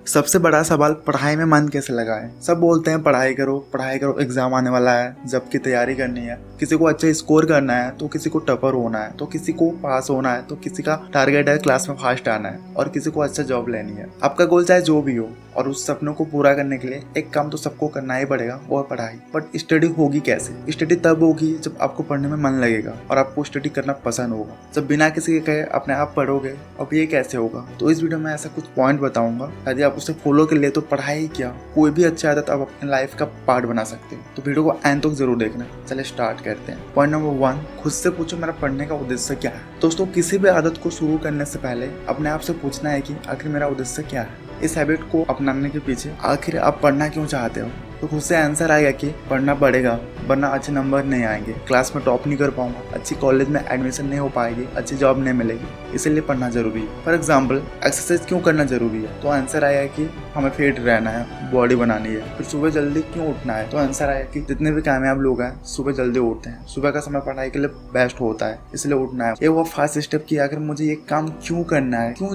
सबसे बड़ा सवाल पढ़ाई में मन कैसे लगाएं। सब बोलते हैं पढ़ाई करो एग्जाम आने वाला है, जब की तैयारी करनी है, किसी को अच्छा स्कोर करना है तो किसी को टॉपर होना है तो किसी को पास होना है तो किसी का टारगेट है क्लास में फर्स्ट आना है और किसी को अच्छा जॉब लेनी है। आपका गोल चाहे जो भी हो और उस सपनों को पूरा करने के लिए एक काम तो सबको करना ही पड़ेगा, वो है पढ़ाई। बट स्टडी होगी कैसे? स्टडी तब होगी जब आपको पढ़ने में मन लगेगा और आपको स्टडी करना पसंद होगा। जब बिना किसी के कहे अपने आप पढ़ोगे, अब ये कैसे होगा? तो इस वीडियो में ऐसा कुछ पॉइंट बताऊंगा, यदि आप उसे फॉलो कर ले तो पढ़ाई क्या कोई भी अच्छी आदत आप अपने लाइफ का पार्ट बना सकते हो। तो वीडियो को एंड तक जरूर देखना। चलिए स्टार्ट करते हैं। पॉइंट नंबर 1, खुद से पूछो मेरा पढ़ने का उद्देश्य क्या है। दोस्तों, किसी भी आदत को शुरू करने से पहले अपने आप से पूछना है कि आखिर मेरा उद्देश्य क्या है। इस हैबिट को अपनाने के पीछे आखिर आप पढ़ना क्यों चाहते हो? तो खुद से आंसर आएगा कि पढ़ना पड़ेगा वरना अच्छे नंबर नहीं आएंगे, क्लास में टॉप नहीं कर पाऊंगा, अच्छी कॉलेज में एडमिशन नहीं हो पाएगी, अच्छी जॉब नहीं मिलेगी, इसलिए पढ़ना जरूरी है। फॉर एग्जाम्पल, एक्सरसाइज क्यों करना जरूरी है? तो आंसर आएगा कि हमें फिट रहना है, बॉडी बनानी है। फिर सुबह जल्दी क्यों उठना है? तो आंसर आएगा कि जितने भी कामयाब लोग हैं सुबह जल्दी उठते हैं, सुबह का समय पढ़ाई के लिए बेस्ट होता है, इसलिए उठना है। ये वो फर्स्ट स्टेप की आखिर मुझे ये काम क्यों करना है, क्यों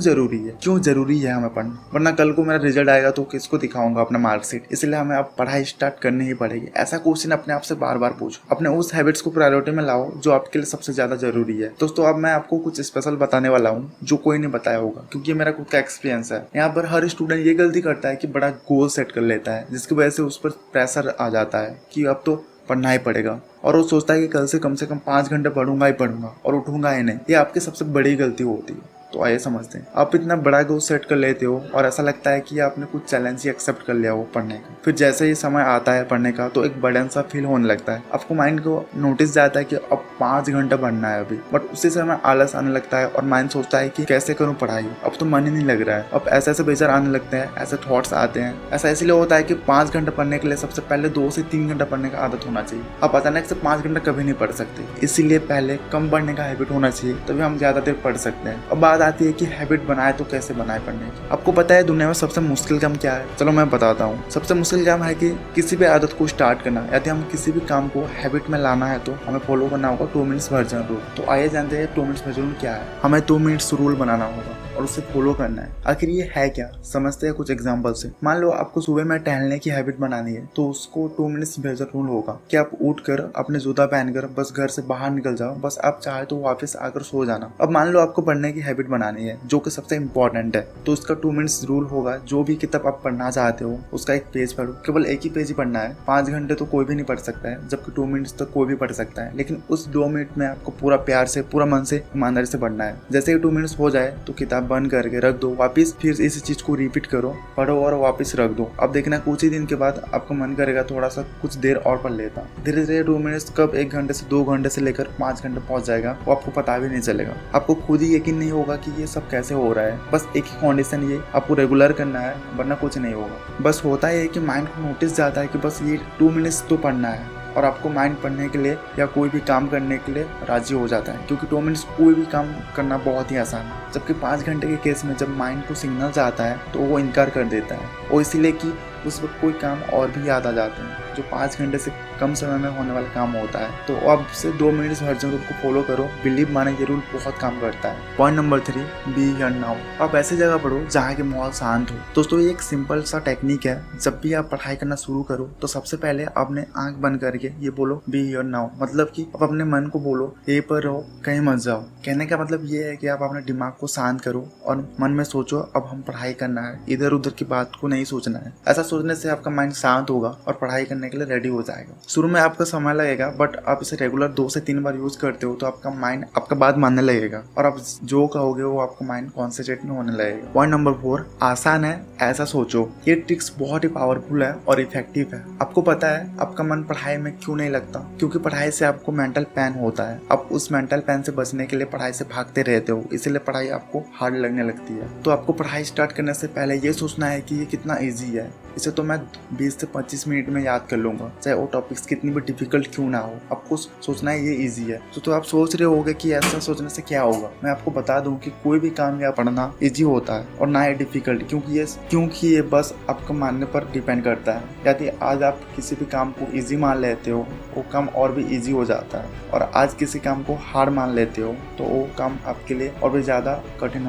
जरूरी है हमें पढ़ना, वरना कल को मेरा रिजल्ट आएगा तो किसको दिखाऊंगा अपना मार्कशीट। इसलिए हमें अब पढ़ाई स्टार्ट करनी ही पड़ेगी। ऐसा क्वेश्चन अपने आप से बार बार पूछो, अपने उस हैबिट्स को प्रायोरिटी में लाओ जो आपके लिए सबसे ज्यादा जरूरी है। दोस्तों, अब मैं आपको कुछ स्पेशल बताने वाला हूँ जो कोई नहीं बताया होगा, क्योंकि मेरा खुद का एक्सपीरियंस है। यहाँ पर हर स्टूडेंट ये गलती करता है कि बड़ा गोल सेट कर लेता है, जिसकी वजह से उस पर प्रेशर आ जाता है कि अब तो पढ़ना ही पड़ेगा, और वो सोचता है कि कल से कम 5 घंटे पढ़ूंगा ही पढ़ूंगा और उठूंगा ही नहीं। ये आपकी सबसे बड़ी गलती होती है। तो आइए समझते हैं। आप इतना बड़ा गोल सेट कर लेते हो और ऐसा लगता है कि आपने कुछ चैलेंज ही एक्सेप्ट कर लिया हो पढ़ने का। फिर जैसे ही समय आता है पढ़ने का तो एक बर्डन सा फील होने लगता है। आपको माइंड को नोटिस जाता है कि अब 5 घंटे पढ़ना है अभी, बट उसी समय आलस आने लगता है और माइंड सोचता है कि कैसे करूँ पढ़ाई, अब तो मन ही नहीं लग रहा है। अब ऐसे बेजार आने लगते हैं, ऐसे थॉट्स आते हैं। ऐसा इसलिए होता है कि 5 घंटे पढ़ने के लिए सबसे पहले 2 से 3 घंटे पढ़ने का आदत होना चाहिए। आप अचानक से 5 घंटे कभी नहीं पढ़ सकते, इसीलिए पहले कम पढ़ने का हैबिट होना चाहिए, तभी हम ज्यादा देर पढ़ सकते हैं। अब बात आती है कि हैबिट बनाए तो कैसे बनाए पढ़ने की। आपको पता है दुनिया में सबसे मुश्किल काम क्या है? चलो मैं बताता हूँ। सबसे मुश्किल काम है कि किसी भी आदत को स्टार्ट करना। यदि हम किसी भी काम को हैबिट में लाना है तो हमें फॉलो करना होगा 2 मिनट्स वर्जन रूल। तो आइए जानते हैं 2 मिनट्स वर्जन रूल क्या है। हमें 2 मिनट्स रूल बनाना होगा और उसे फॉलो करना है। आखिर ये है क्या, समझते हैं कुछ एग्जांपल से। मान लो आपको सुबह में टहलने की हैबिट बनानी है, तो उसको 2 मिनट्स वर्जन रूल होगा कि आप उठकर अपने जूता पहनकर बस घर से बाहर निकल जाओ, बस आप चाहे तो वापस आकर सो जाना। अब मान लो आपको पढ़ने की हैबिट बनानी है जो कि सबसे इंपॉर्टेंट है, तो उसका 2 मिनट्स रूल होगा। जो भी किताब आप पढ़ना चाहते हो उसका एक पेज पढ़ो, केवल एक ही पेज ही पढ़ना है। 5 घंटे तो कोई भी नहीं पढ़ सकता है, जबकि 2 मिनट्स तक कोई भी पढ़ सकता है, लेकिन उस 2 मिनट में आपको पूरा प्यार से, पूरा मन से, ईमानदारी से पढ़ना है। जैसे ही 2 मिनट्स हो जाए तो किताब बंद करके रख दो, वापिस फिर इस चीज को रिपीट करो, पढ़ो और वापस रख दो। अब देखना कुछ ही दिन के बाद आपको मन करेगा थोड़ा सा कुछ देर और पढ़ लेता। धीरे धीरे 2 मिनट्स कब 1 घंटे से 2 घंटे से लेकर 5 घंटे पहुंच जाएगा वो आपको पता भी नहीं चलेगा। आपको खुद ही यकीन नहीं होगा कि ये सब कैसे हो रहा है। बस एक ही कंडीशन, ये आपको रेगुलर करना है, वरना कुछ नहीं होगा। बस होता है कि माइंड को नोटिस जाता है कि बस ये 2 मिनट्स तो पढ़ना है, और आपको माइंड पढ़ने के लिए या कोई भी काम करने के लिए राजी हो जाता है, क्योंकि 2 मिनट्स कोई भी काम करना बहुत ही आसान है। जबकि 5 घंटे के केस में जब माइंड को सिग्नल आता है तो वो इनकार कर देता है, और इसीलिए कि उस वक्त कोई काम और भी याद आ जाते हैं जो 5 घंटे से कम समय में होने वाला काम होता है। तो अब से 2 मिनट्स वर्जन रूल को फॉलो करो। बिलीव माने ये रूल बहुत काम करता है। Point number 3, be here now. आप ऐसी जगह पढ़ो जहाँ के माहौल शांत हो। दोस्तों, ये एक सिंपल सा टेक्निक है। जब भी आप पढ़ाई करना शुरू करो तो सबसे पहले आपने आंख बंद करके ये बोलो बी हियर नाउ, मतलब कि आप अपने मन को बोलो यहीं पर रहो, कहीं मत जाओ। कहने का मतलब ये है कि आप अपने दिमाग को शांत करो और मन में सोचो अब हम पढ़ाई करना है, इधर उधर की बात को नहीं सोचना है। ऐसा सोचने से आपका माइंड शांत होगा और पढ़ाई करने के लिए रेडी हो जाएगा। शुरू में आपका समय लगेगा, बट आप इसे रेगुलर 2 से 3 बार यूज करते हो तो आपका माइंड आपका बात मानने लगेगा, और आप जो कहोगे वो आपका माइंड कॉन्सेंट्रेट में होने लगेगा। पॉइंट नंबर 4, आसान है ऐसा सोचो। ये ट्रिक्स बहुत ही पावरफुल है और इफेक्टिव है। आपको पता है आपका मन पढ़ाई में क्यों नहीं लगता? क्योंकि पढ़ाई से आपको मेंटल पेन होता है। आप उस मेंटल पेन से बचने के लिए पढ़ाई से भागते रहते हो, इसीलिए पढ़ाई आपको हार्ड लगने लगती है। तो आपको पढ़ाई स्टार्ट करने से पहले ये सोचना है कि ये कितना ईजी है, इसे तो मैं 20 से 25 मिनट में याद कर लूंगा, चाहे वो टॉपिक्स कितनी भी डिफिकल्ट क्यों ना हो। आपको सोचना है ये इजी है, तो आप सोच रहे होगे कि ऐसा सोचने से क्या होगा। मैं आपको बता दूं कि कोई भी काम या पढ़ना इजी होता है और ना ही डिफिकल्ट, क्योंकि ये बस आपके मानने पर डिपेंड करता है। यदि आज आप किसी भी काम को इजी मान लेते हो, वो काम और भी इजी हो जाता है, और आज किसी काम को हार्ड मान लेते हो तो वो काम आपके लिए और भी ज़्यादा कठिन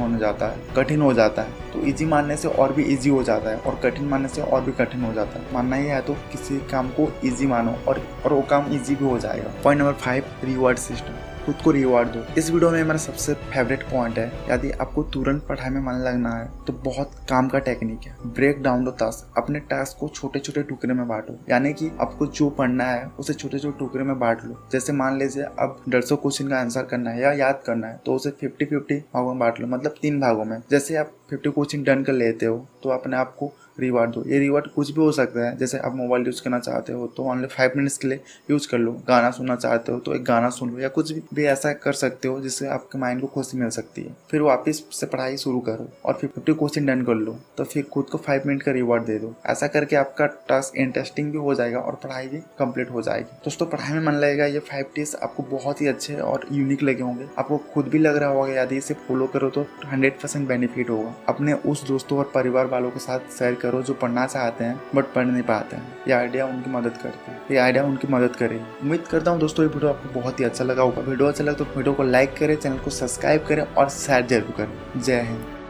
हो जाता है। तो इजी मानने से और भी इजी हो जाता है और कठिन मानने से और भी कठिन हो जाता है। मानना ही है तो किसी काम को इजी मानो और वो काम इजी भी हो जाएगा। Point number 5, reward system. खुद को रिवॉर्ड दो। इस वीडियो में मेरा सबसे फेवरेट पॉइंट है, यदि आपको तुरंत पढ़ाई में मन लगना है तो बहुत काम का टेक्निक है, ब्रेक डाउन द टास्क। अपने टास्क को छोटे छोटे टुकड़े में बांटो, यानी कि आपको जो पढ़ना है उसे छोटे छोटे टुकड़े में बांट लो। जैसे मान लीजिए अब 150 क्वेश्चन का आंसर करना है या याद करना है, तो उसे 50-50 भागों में बांट लो, मतलब 3 भागों में। जैसे आप 50 क्वेश्चन डन कर लेते हो तो अपने आप को रिवार्ड दो। ये रिवार्ड कुछ भी हो सकता है, जैसे आप मोबाइल यूज़ करना चाहते हो तो ओनली 5 मिनट्स के लिए यूज़ कर लो, गाना सुनना चाहते हो तो एक गाना सुन लो, या कुछ भी ऐसा कर सकते हो जिससे आपके माइंड को खुशी मिल सकती है। फिर वापस से पढ़ाई शुरू करो और फिर 50 क्वेश्चन डन कर लो, तो फिर खुद को 5 मिनट का रिवार्ड दे दो। ऐसा करके आपका टास्क इंटरेस्टिंग भी हो जाएगा और पढ़ाई भी कंप्लीट हो जाएगी। दोस्तों, पढ़ाई में मन लगेगा, ये 5 टिप्स आपको बहुत ही अच्छे और यूनिक लगे होंगे। आपको खुद भी लग रहा होगा यदि इसे फॉलो करो तो 100% बेनिफिट होगा। अपने उस दोस्तों और परिवार वालों के साथ शेयर करो जो पढ़ना चाहते हैं बट पढ़ नहीं पाते हैं। ये आइडिया उनकी मदद करेगी। उम्मीद करता हूँ दोस्तों ये वीडियो आपको बहुत ही अच्छा लगा होगा। वीडियो अच्छा लगा तो वीडियो को लाइक करें, चैनल को सब्सक्राइब करें और शेयर जरूर करें। जय हिंद।